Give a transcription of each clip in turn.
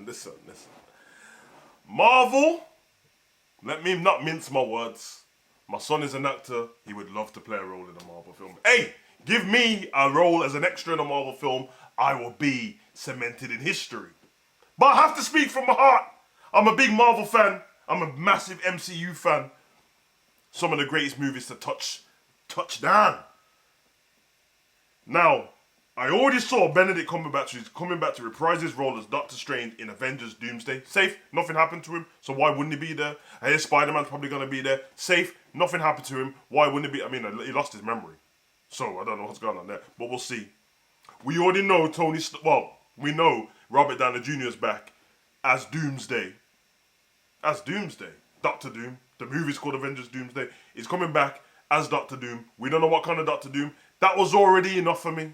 listen. Marvel, let me not mince my words. My son is an actor. He would love to play a role in a Marvel film. Hey, give me a role as an extra in a Marvel film. I will be cemented in history. But I have to speak from my heart. I'm a big Marvel fan. I'm a massive MCU fan. Some of the greatest movies to touch down. Now, I already saw Benedict Cumberbatch is coming back to reprise his role as Doctor Strange in Avengers Doomsday. Safe, nothing happened to him, so why wouldn't he be there? I hear Spider-Man's probably going to be there. Safe, nothing happened to him, why wouldn't he be? I mean, he lost his memory. So, I don't know what's going on there, but we'll see. We already know we know Robert Downey Jr. is back as Doomsday. As Doomsday. Doctor Doom. The movie's called Avengers Doomsday. He's coming back as Doctor Doom. We don't know what kind of Doctor Doom. That was already enough for me.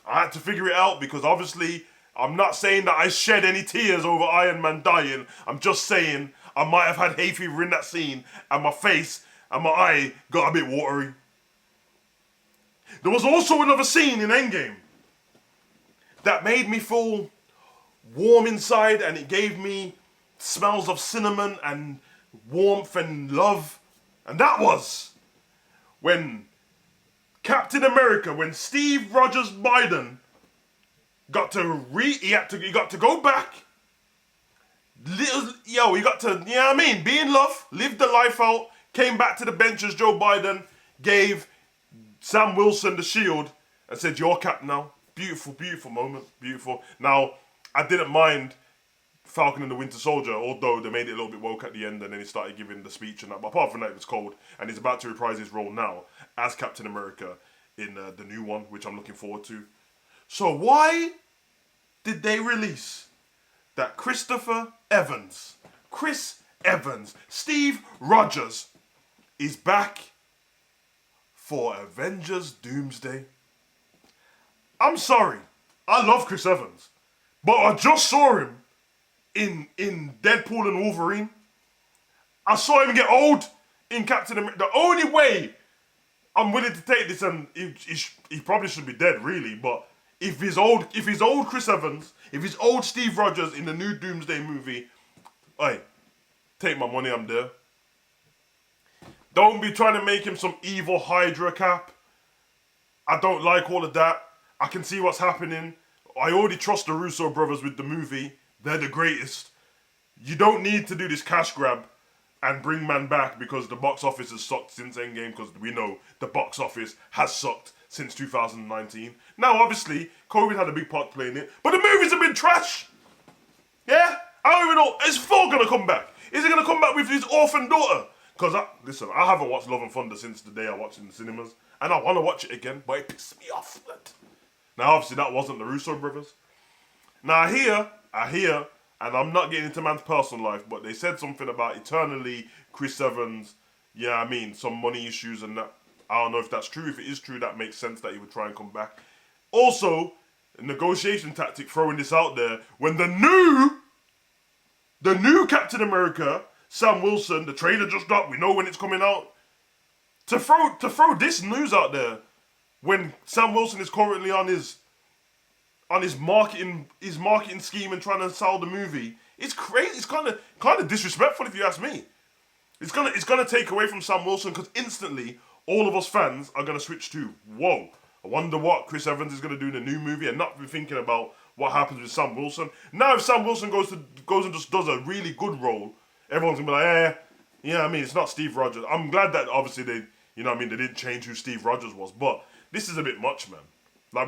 I had to figure it out because obviously I'm not saying that I shed any tears over Iron Man dying. I'm just saying I might have had hay fever in that scene and my face and my eye got a bit watery. There was also another scene in Endgame that made me feel warm inside and it gave me smells of cinnamon and warmth and love. And that was when Captain America, when Steve Rogers Biden got to he got to go back. He got to, you know what I mean, be in love, live the life out, came back to the bench as Joe Biden, gave Sam Wilson the shield and said, "You're Cap now." Beautiful, beautiful moment, beautiful. Now, I didn't mind Falcon and the Winter Soldier, although they made it a little bit woke at the end and then he started giving the speech and that. But apart from that, it was cold. And he's about to reprise his role now as Captain America in the new one, which I'm looking forward to. So why did they release that Chris Evans, Steve Rogers, is back for Avengers Doomsday? I'm sorry. I love Chris Evans. But I just saw him in Deadpool and Wolverine. I saw him get old in Captain America. The only way I'm willing to take this, and he probably should be dead, really, but if he's old Chris Evans, if he's old Steve Rogers in the new Doomsday movie, hey, take my money, I'm there. Don't be trying to make him some evil Hydra Cap. I don't like all of that. I can see what's happening. I already trust the Russo brothers with the movie. They're the greatest. You don't need to do this cash grab and bring man back because the box office has sucked since Endgame, because we know the box office has sucked since 2019. Now, obviously, COVID had a big part to play in it, but the movies have been trash. Yeah? I don't even know. Is Thor going to come back? Is he going to come back with his orphan daughter? Because, I haven't watched Love and Thunder since the day I watched it in the cinemas, and I want to watch it again, but it pissed me off. Now, obviously, that wasn't the Russo brothers. Now, I hear, and I'm not getting into man's personal life, but they said something about eternally Chris Evans, some money issues and that. I don't know if that's true. If it is true, that makes sense that he would try and come back. Also, a negotiation tactic, throwing this out there, when the new Captain America, Sam Wilson, the trailer just dropped, we know when it's coming out, to throw this news out there, when Sam Wilson is currently on his marketing scheme and trying to sell the movie, it's crazy. It's kind of disrespectful if you ask me. It's gonna take away from Sam Wilson because instantly all of us fans are gonna switch to, whoa, I wonder what Chris Evans is gonna do in the new movie and not be thinking about what happens with Sam Wilson. Now if Sam Wilson goes and just does a really good role, everyone's gonna be like, it's not Steve Rogers. I'm glad that obviously they didn't change who Steve Rogers was, but this is a bit much, man. Like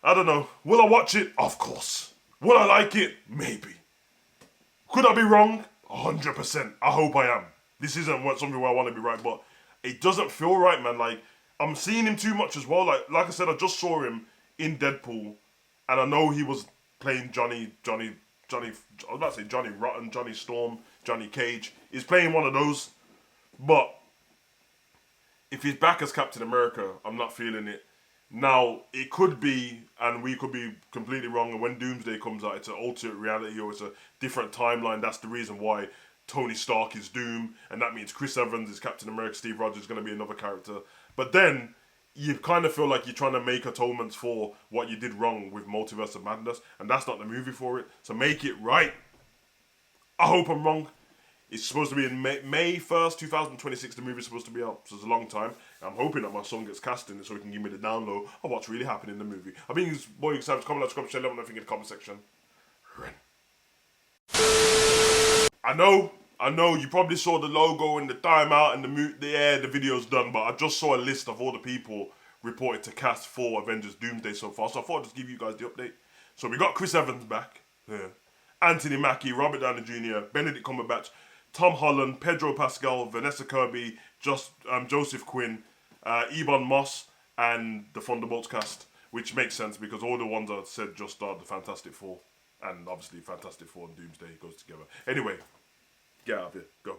I don't know. Will I watch it? Of course. Will I like it? Maybe. Could I be wrong? 100%. I hope I am. This isn't something where I want to be right, but it doesn't feel right, man. Like, I'm seeing him too much as well. Like I said, I just saw him in Deadpool, and I know he was playing Johnny, I was about to say Johnny Rotten, Johnny Storm, Johnny Cage. He's playing one of those, but if he's back as Captain America, I'm not feeling it. Now, it could be, and we could be completely wrong, and when Doomsday comes out, it's an alternate reality or it's a different timeline. That's the reason why Tony Stark is Doom, and that means Chris Evans is Captain America, Steve Rogers is going to be another character. But then, you kind of feel like you're trying to make atonements for what you did wrong with Multiverse of Madness, and that's not the movie for it. So make it right. I hope I'm wrong. It's supposed to be in May 1st, 2026, the movie's supposed to be out, so it's a long time. I'm hoping that my son gets cast in it so he can give me the download of what's really happening in the movie. I think it's boy excited. Comment, like, share, let me know in the comment section. I know, you probably saw the logo and the timeout and the video's done, but I just saw a list of all the people reported to cast for Avengers Doomsday so far, so I thought I'd just give you guys the update. So we got Chris Evans back, Anthony Mackie, Robert Downey Jr., Benedict Cumberbatch, Tom Holland, Pedro Pascal, Vanessa Kirby, Joseph Quinn, Ebon Moss, and the Thunderbolts cast, which makes sense because all the ones I said just are the Fantastic Four. And obviously Fantastic Four and Doomsday goes together. Anyway, get out of here. Go.